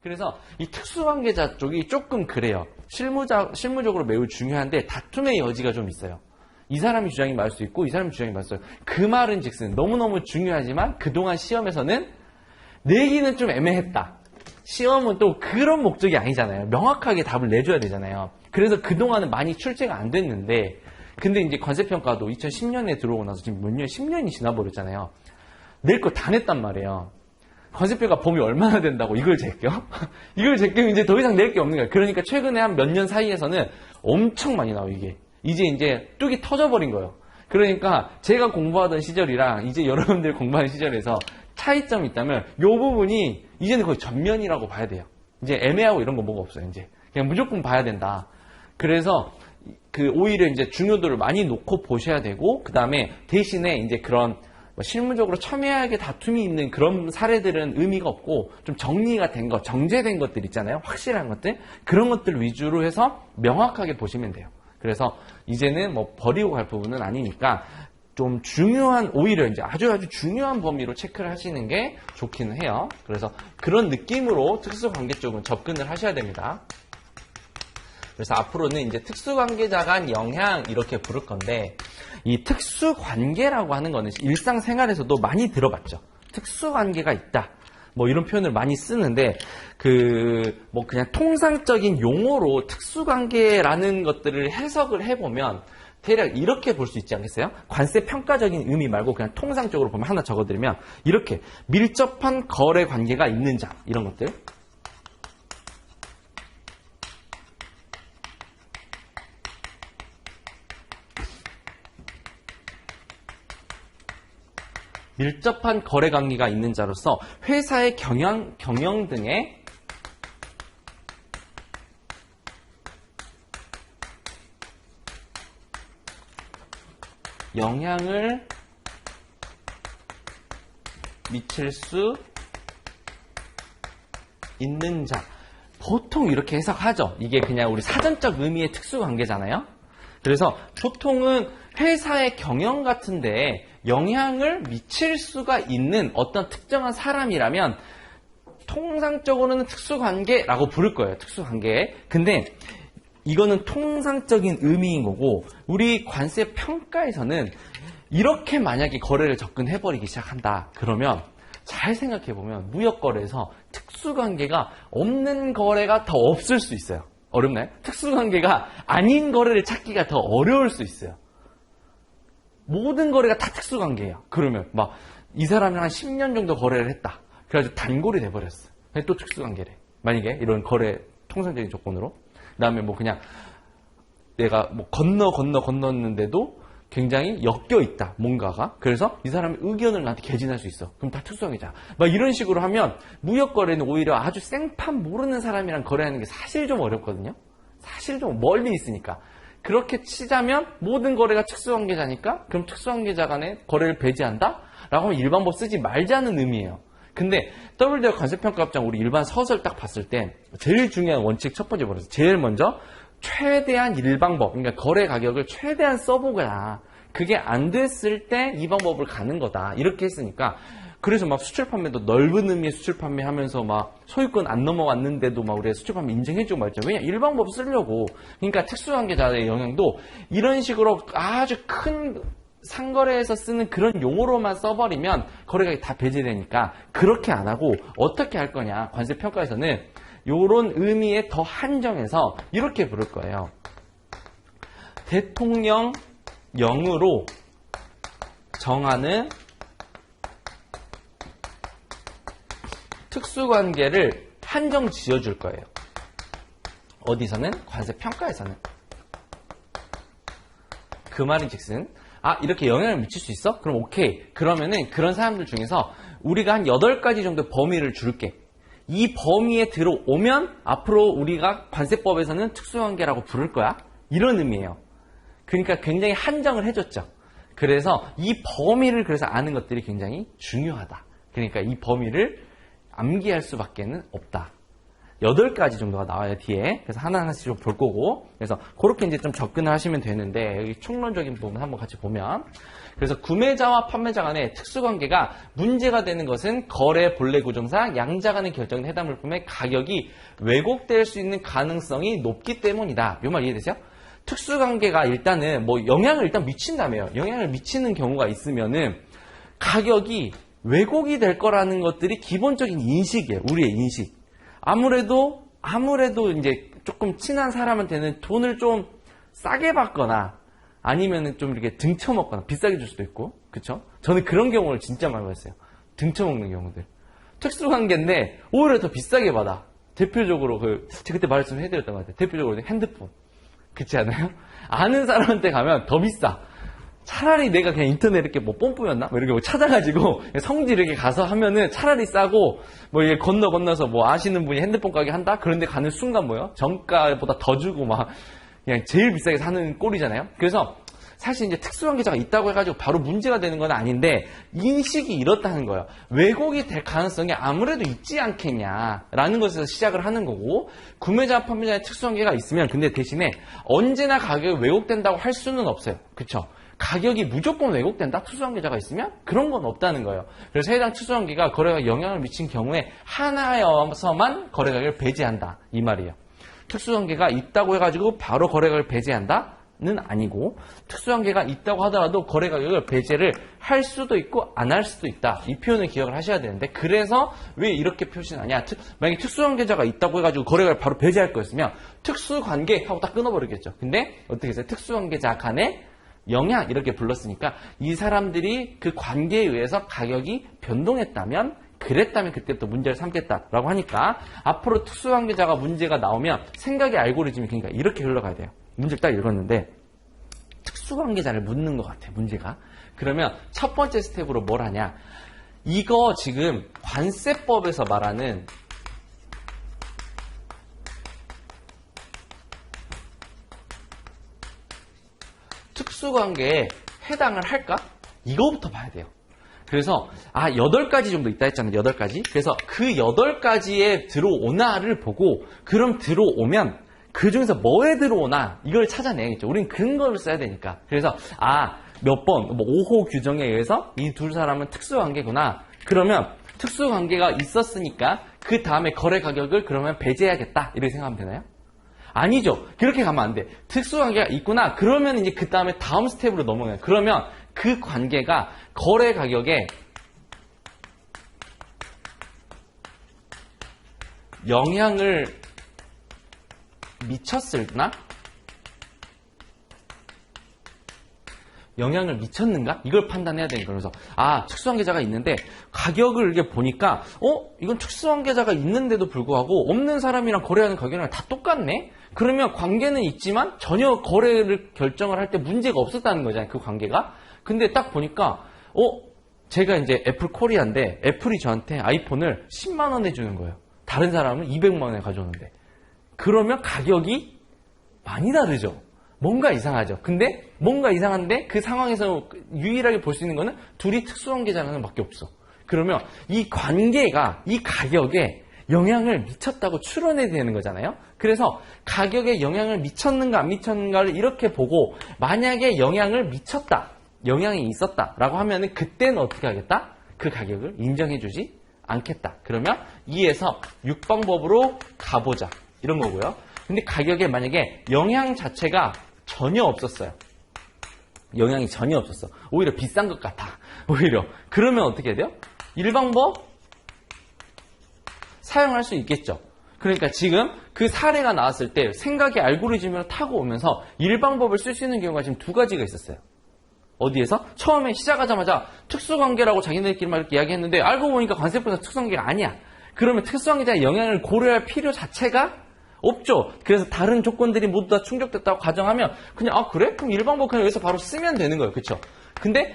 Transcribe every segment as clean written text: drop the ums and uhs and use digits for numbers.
그래서 이 특수관계자 쪽이 조금 그래요. 실무적으로 매우 중요한데 다툼의 여지가 좀 있어요. 이 사람이 주장이 맞을 수 있고 이 사람이 주장이 맞을 수 있어요. 그 말은 즉슨 너무너무 중요하지만 그동안 시험에서는 내기는 좀 애매했다. 시험은 또 그런 목적이 아니잖아요. 명확하게 답을 내줘야 되잖아요. 그래서 그동안은 많이 출제가 안 됐는데 근데 이제 관세평가도 2010년에 들어오고 나서 지금 몇 년, 10년이 지나버렸잖아요. 낼 거 다 냈단 말이에요. 관세평가 범위 얼마나 된다고 이걸 제껴? 이걸 제끼면 이제 더 이상 낼 게 없는 거예요. 그러니까 최근에 한 몇 년 사이에서는 엄청 많이 나와요, 이게. 이제 뚝이 터져버린 거예요. 그러니까 제가 공부하던 시절이랑 이제 여러분들 공부하는 시절에서 차이점이 있다면 이 부분이 이제는 거의 전면이라고 봐야 돼요. 이제 애매하고 이런 거 뭐가 없어요, 이제. 그냥 무조건 봐야 된다. 그래서 오히려 이제 중요도를 많이 놓고 보셔야 되고, 그 다음에 대신에 이제 그런 실무적으로 첨예하게 다툼이 있는 그런 사례들은 의미가 없고 좀 정리가 된 것, 정제된 것들 있잖아요. 확실한 것들. 그런 것들 위주로 해서 명확하게 보시면 돼요. 그래서 이제는 뭐 버리고 갈 부분은 아니니까 좀 중요한, 오히려 이제 아주 중요한 범위로 체크를 하시는 게 좋기는 해요. 그래서 그런 느낌으로 특수관계 쪽은 접근을 하셔야 됩니다. 그래서 앞으로는 이제 특수관계자 간 영향 이렇게 부를 건데, 이 특수관계라고 하는 거는 일상생활에서도 많이 들어봤죠. 특수관계가 있다. 뭐 이런 표현을 많이 쓰는데, 뭐 그냥 통상적인 용어로 특수관계라는 것들을 해석을 해보면 대략 이렇게 볼 수 있지 않겠어요? 관세 평가적인 의미 말고 그냥 통상적으로 보면 하나 적어드리면 이렇게 밀접한 거래 관계가 있는 자, 이런 것들. 밀접한 거래 관계가 있는 자로서 회사의 경영 등에 영향을 미칠 수 있는 자. 보통 이렇게 해석하죠. 이게 그냥 우리 사전적 의미의 특수관계잖아요. 그래서 보통은 회사의 경영 같은데 영향을 미칠 수가 있는 어떤 특정한 사람이라면 통상적으로는 특수관계라고 부를 거예요. 특수관계. 근데 이거는 통상적인 의미인 거고, 우리 관세 평가에서는 이렇게 만약에 거래를 접근해버리기 시작한다. 그러면 잘 생각해보면 무역거래에서 특수관계가 없는 거래가 더 없을 수 있어요. 어렵나요? 특수관계가 아닌 거래를 찾기가 더 어려울 수 있어요. 모든 거래가 다 특수관계예요. 그러면 막 이 사람이랑 한 10년 정도 거래를 했다. 그래가지고 단골이 돼버렸어. 또 특수관계래. 만약에 이런 거래 통상적인 조건으로. 그 다음에 뭐 그냥 내가 뭐 건넜는데도 굉장히 엮여 있다. 뭔가가. 그래서 이 사람의 의견을 나한테 개진할 수 있어. 그럼 다 특수관계자. 막 이런 식으로 하면 무역거래는 오히려 아주 생판 모르는 사람이랑 거래하는 게 사실 좀 어렵거든요. 사실 좀 멀리 있으니까. 그렇게 치자면 모든 거래가 특수관계자니까 그럼 특수관계자 간에 거래를 배제한다? 라고 하면 일반법 쓰지 말자는 의미예요. 근데 WTO 관세평가법상 우리 일반 서술 딱 봤을 때 제일 중요한 원칙 첫 번째 뭐랬어요? 제일 먼저 최대한 일방법, 그러니까 거래 가격을 최대한 써보거나 그게 안 됐을 때 이 방법을 가는 거다. 이렇게 했으니까 그래서 막 수출 판매도 넓은 의미의 수출 판매 하면서 막 소유권 안 넘어왔는데도 막 우리가 수출 판매 인정해주고 말죠. 왜냐? 일방법 쓰려고. 그러니까 특수관계자의 영향도 이런 식으로 아주 큰 상거래에서 쓰는 그런 용어로만 써버리면 거래가 다 배제되니까 그렇게 안 하고 어떻게 할 거냐. 관세평가에서는 이런 의미에 더 한정해서 이렇게 부를 거예요. 대통령령으로 정하는 특수관계를 한정 지어줄 거예요. 어디서는? 관세평가에서는. 그 말인즉슨 이렇게 영향을 미칠 수 있어? 그럼 오케이. 그러면은 그런 사람들 중에서 우리가 한 8가지 정도 범위를 줄게. 이 범위에 들어오면 앞으로 우리가 관세법에서는 특수관계라고 부를 거야. 이런 의미예요. 그러니까 굉장히 한정을 해줬죠. 그래서 이 범위를 그래서 아는 것들이 굉장히 중요하다. 그러니까 이 범위를 암기할 수밖에 없다. 8가지 정도가 나와요, 뒤에. 그래서 하나하나씩 좀 볼 거고. 그래서 그렇게 이제 좀 접근을 하시면 되는데, 여기 총론적인 부분 한번 같이 보면. 그래서 구매자와 판매자 간의 특수관계가 문제가 되는 것은 거래 본래 구조상 양자 간의 결정된 해당 물품의 가격이 왜곡될 수 있는 가능성이 높기 때문이다. 이 말 이해되세요? 특수관계가 일단은 뭐 영향을 일단 미친다며요. 영향을 미치는 경우가 있으면은 가격이 왜곡이 될 거라는 것들이 기본적인 인식이에요. 우리의 인식. 아무래도 이제 조금 친한 사람한테는 돈을 좀 싸게 받거나 아니면은 좀 이렇게 등쳐먹거나 비싸게 줄 수도 있고, 그쵸? 저는 그런 경우를 진짜 많이 봤어요. 등쳐먹는 경우들. 특수관계인데 오히려 더 비싸게 받아. 대표적으로 제가 그때 말씀해드렸던 것 같아요. 대표적으로 핸드폰. 그렇지 않아요? 아는 사람한테 가면 더 비싸. 차라리 내가 그냥 인터넷 이렇게 뭐 뽐뿌였나? 뭐 이렇게 뭐 찾아가지고 성지 이렇게 가서 하면은 차라리 싸고 뭐 이게 건너서 뭐 아시는 분이 핸드폰 가게 한다? 그런데 가는 순간 뭐요? 정가보다 더 주고 막 그냥 제일 비싸게 사는 꼴이잖아요? 그래서 사실 이제 특수관계자가 있다고 해가지고 바로 문제가 되는 건 아닌데 인식이 이렇다는 거예요. 왜곡이 될 가능성이 아무래도 있지 않겠냐라는 것에서 시작을 하는 거고 구매자, 판매자의 특수관계가 있으면 근데 대신에 언제나 가격이 왜곡된다고 할 수는 없어요. 그쵸? 가격이 무조건 왜곡된다? 특수관계자가 있으면? 그런 건 없다는 거예요. 그래서 해당 특수관계가 거래가에 영향을 미친 경우에 하나여서만 거래가격을 배제한다. 이 말이에요. 특수관계가 있다고 해가지고 바로 거래가격을 배제한다는 아니고 특수관계가 있다고 하더라도 거래가격을 배제를 할 수도 있고 안 할 수도 있다. 이 표현을 기억을 하셔야 되는데 그래서 왜 이렇게 표시하냐. 만약에 특수관계자가 있다고 해가지고 거래가격을 바로 배제할 거였으면 특수관계 하고 딱 끊어버리겠죠. 근데 어떻게 했어요? 특수관계자 간에 영향 이렇게 불렀으니까 이 사람들이 그 관계에 의해서 가격이 변동했다면 그랬다면 그때부터 문제를 삼겠다라고 하니까 앞으로 특수관계자가 문제가 나오면 생각의 알고리즘이 그러니까 이렇게 흘러가야 돼요. 문제를 딱 읽었는데 특수관계자를 묻는 것 같아요. 문제가. 그러면 첫 번째 스텝으로 뭘 하냐. 이거 지금 관세법에서 말하는 특수관계에 해당을 할까? 이거부터 봐야 돼요. 그래서 8가지 정도 있다 했잖아요. 8가지. 그래서 그 8가지에 들어오나를 보고 그럼 들어오면 그 중에서 뭐에 들어오나 이걸 찾아내야겠죠. 우린 근거를 써야 되니까. 그래서 몇 번, 뭐 5호 규정에 의해서 이 두 사람은 특수관계구나. 그러면 특수관계가 있었으니까 그 다음에 거래 가격을 그러면 배제해야겠다. 이렇게 생각하면 되나요? 아니죠. 그렇게 가면 안 돼. 특수관계가 있구나. 그러면 이제 그 다음에 다음 스텝으로 넘어가요. 그러면 그 관계가 거래 가격에 영향을 미쳤을나? 영향을 미쳤는가? 이걸 판단해야 되니까. 그래서 특수관계자가 있는데 가격을 이렇게 보니까 이건 특수관계자가 있는데도 불구하고 없는 사람이랑 거래하는 가격이랑 다 똑같네? 그러면 관계는 있지만 전혀 거래를 결정을 할 때 문제가 없었다는 거잖아요. 그 관계가. 근데 딱 보니까 제가 이제 애플 코리아인데 애플이 저한테 아이폰을 10만 원에 주는 거예요. 다른 사람은 200만 원에 가져오는데. 그러면 가격이 많이 다르죠. 뭔가 이상하죠. 근데 뭔가 이상한데 그 상황에서 유일하게 볼 수 있는 거는 둘이 특수관계자라는 밖에 없어. 그러면 이 관계가 이 가격에 영향을 미쳤다고 추론해야 되는 거잖아요. 그래서 가격에 영향을 미쳤는가 안 미쳤는가를 이렇게 보고 만약에 영향을 미쳤다. 영향이 있었다라고 하면은 그때는 어떻게 하겠다? 그 가격을 인정해주지 않겠다. 그러면 2에서 6방법으로 가보자. 이런 거고요. 근데 가격에 만약에 영향 자체가 전혀 없었어요. 영향이 전혀 없었어. 오히려 비싼 것 같아. 오히려. 그러면 어떻게 해야 돼요? 1방법 사용할 수 있겠죠. 그러니까 지금 그 사례가 나왔을 때 생각의 알고리즘으로 타고 오면서 1방법을 쓸 수 있는 경우가 지금 2가지가 있었어요. 어디에서? 처음에 시작하자마자 특수관계라고 자기네들끼리 막 이렇게 이야기했는데 알고 보니까 관세법에서 특수관계가 아니야. 그러면 특수관계자의 영향을 고려할 필요 자체가 없죠. 그래서 다른 조건들이 모두 다 충족됐다고 가정하면 그냥 그래? 그럼 1방법 그냥 여기서 바로 쓰면 되는 거예요. 그렇죠? 근데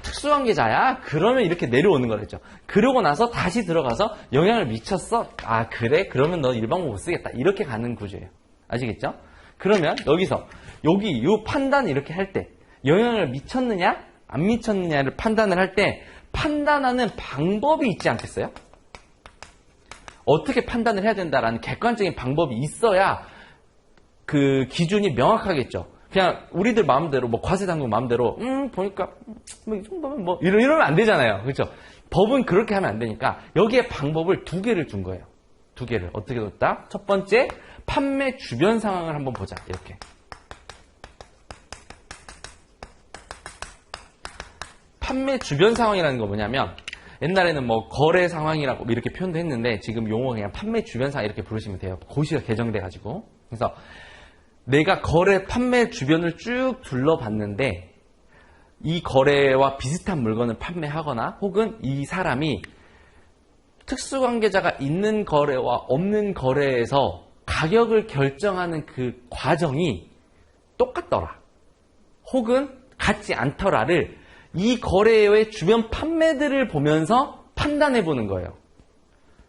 특수관계자야? 그러면 이렇게 내려오는 거랬죠. 그러고 나서 다시 들어가서 영향을 미쳤어? 그래? 그러면 너 1방법 못 쓰겠다. 이렇게 가는 구조예요. 아시겠죠? 그러면 여기서 이 판단 이렇게 할 때 영향을 미쳤느냐 안 미쳤느냐를 판단을 할 때 판단하는 방법이 있지 않겠어요? 어떻게 판단을 해야 된다라는 객관적인 방법이 있어야 그 기준이 명확하겠죠. 그냥 우리들 마음대로 뭐 과세당국 마음대로 보니까 뭐 이 정도면 뭐 이러면 안 되잖아요. 그렇죠? 법은 그렇게 하면 안 되니까 여기에 방법을 2개를 준 거예요. 2개를 어떻게 뒀다? 첫 번째, 판매 주변 상황을 한번 보자. 이렇게. 판매 주변 상황이라는 거 뭐냐면 옛날에는 뭐 거래 상황이라고 이렇게 표현도 했는데 지금 용어 그냥 판매 주변 상황 이렇게 부르시면 돼요. 고시가 개정돼 가지고. 그래서 내가 거래 판매 주변을 쭉 둘러봤는데 이 거래와 비슷한 물건을 판매하거나 혹은 이 사람이 특수관계자가 있는 거래와 없는 거래에서 가격을 결정하는 그 과정이 똑같더라. 혹은 같지 않더라를 이 거래의 주변 판매들을 보면서 판단해 보는 거예요.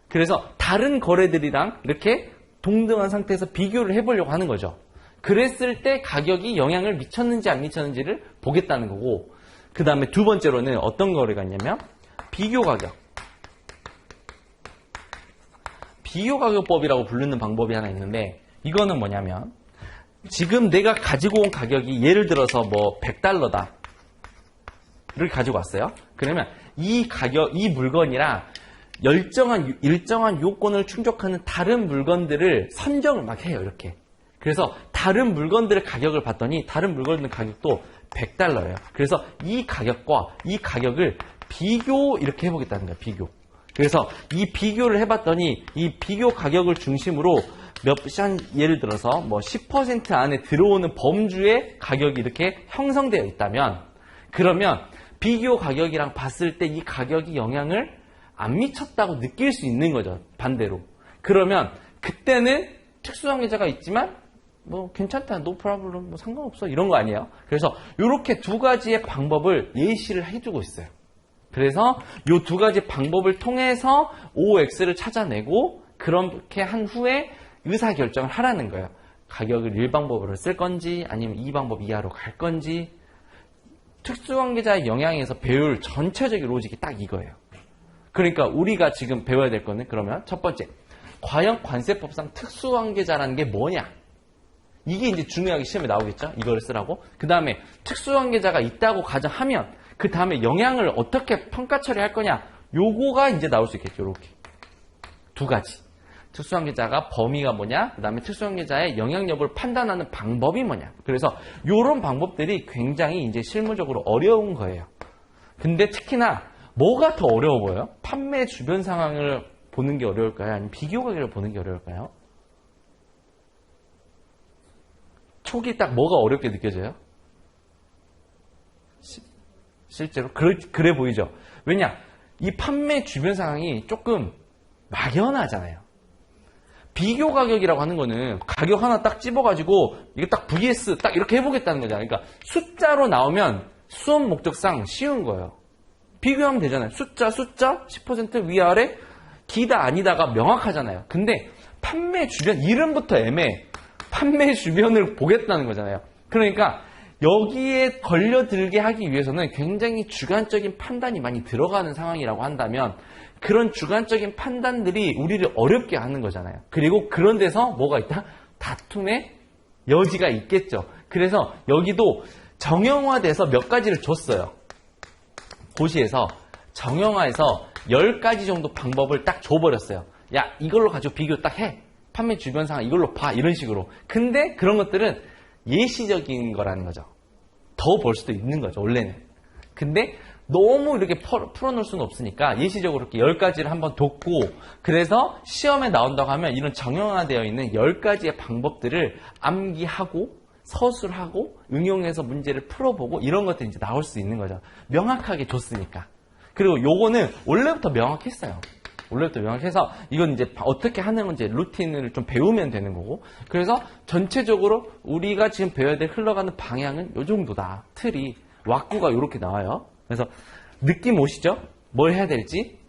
그래서 다른 거래들이랑 이렇게 동등한 상태에서 비교를 해보려고 하는 거죠. 그랬을 때 가격이 영향을 미쳤는지 안 미쳤는지를 보겠다는 거고, 그 다음에 2번째로는 어떤 거래가 있냐면 비교 가격. 비교 가격법이라고 부르는 방법이 하나 있는데 이거는 뭐냐면 지금 내가 가지고 온 가격이 예를 들어서 뭐 $100다. 를 가지고 왔어요. 그러면 이 가격, 이 물건이랑 일정한 요건을 충족하는 다른 물건들을 선정을 막 해요. 이렇게. 그래서 다른 물건들의 가격을 봤더니 다른 물건들 가격도 $100예요. 그래서 이 가격과 이 가격을 비교 이렇게 해보겠다는 거예요. 비교. 그래서 이 비교를 해봤더니 이 비교 가격을 중심으로 예를 들어서 뭐 10% 안에 들어오는 범주의 가격이 이렇게 형성되어 있다면 그러면 비교 가격이랑 봤을 때 이 가격이 영향을 안 미쳤다고 느낄 수 있는 거죠. 반대로. 그러면 그때는 특수관계자가 있지만 뭐 괜찮다, no problem, 뭐 상관없어 이런 거 아니에요. 그래서 이렇게 2가지의 방법을 예시를 해주고 있어요. 그래서 이 2가지 방법을 통해서 OX를 찾아내고 그렇게 한 후에 의사결정을 하라는 거예요. 가격을 1방법으로 쓸 건지 아니면 2방법 이하로 갈 건지. 특수관계자의 영향에서 배울 전체적인 로직이 딱 이거예요. 그러니까 우리가 지금 배워야 될 거는 그러면 첫 번째, 과연 관세법상 특수관계자라는 게 뭐냐? 이게 이제 중요하게 시험에 나오겠죠? 이걸 쓰라고. 그 다음에 특수관계자가 있다고 가정하면 그 다음에 영향을 어떻게 평가 처리할 거냐? 요거가 이제 나올 수 있겠죠. 이렇게 2가지. 특수관계자가 범위가 뭐냐? 그 다음에 특수관계자의 영향 여부를 판단하는 방법이 뭐냐? 그래서 이런 방법들이 굉장히 이제 실무적으로 어려운 거예요. 근데 특히나 뭐가 더 어려워 보여요? 판매 주변 상황을 보는 게 어려울까요? 아니면 비교 가격을 보는 게 어려울까요? 초기 딱 뭐가 어렵게 느껴져요? 실제로 그래 보이죠? 왜냐? 이 판매 주변 상황이 조금 막연하잖아요. 비교 가격이라고 하는 거는 가격 하나 딱 집어가지고 이게 딱 VS 딱 이렇게 해보겠다는 거잖아요. 그러니까 숫자로 나오면 수업 목적상 쉬운 거예요. 비교하면 되잖아요. 숫자 10% 위아래 기다 아니다가 명확하잖아요. 근데 판매 주변 이름부터 애매해. 판매 주변을 보겠다는 거잖아요. 그러니까 여기에 걸려들게 하기 위해서는 굉장히 주관적인 판단이 많이 들어가는 상황이라고 한다면 그런 주관적인 판단들이 우리를 어렵게 하는 거잖아요. 그리고 그런 데서 뭐가 있다? 다툼의 여지가 있겠죠. 그래서 여기도 정형화돼서 몇 가지를 줬어요. 고시에서 정형화해서 10가지 정도 방법을 딱 줘버렸어요. 야, 이걸로 가지고 비교 딱 해. 판매 주변 상황 이걸로 봐. 이런 식으로. 근데 그런 것들은 예시적인 거라는 거죠. 더 볼 수도 있는 거죠. 원래는. 근데 너무 이렇게 풀어놓을 수는 없으니까 예시적으로 이렇게 10가지를 한번 뒀고 그래서 시험에 나온다고 하면 이런 정형화되어 있는 10가지의 방법들을 암기하고 서술하고 응용해서 문제를 풀어보고 이런 것들이 이제 나올 수 있는 거죠. 명확하게 줬으니까. 그리고 요거는 원래부터 명확했어요. 원래부터 명확해서 이건 이제 어떻게 하는 건지 루틴을 좀 배우면 되는 거고 그래서 전체적으로 우리가 지금 배워야 될 흘러가는 방향은 요 정도다. 틀이 왁구가 이렇게 나와요. 그래서 느낌 오시죠? 뭘 해야 될지?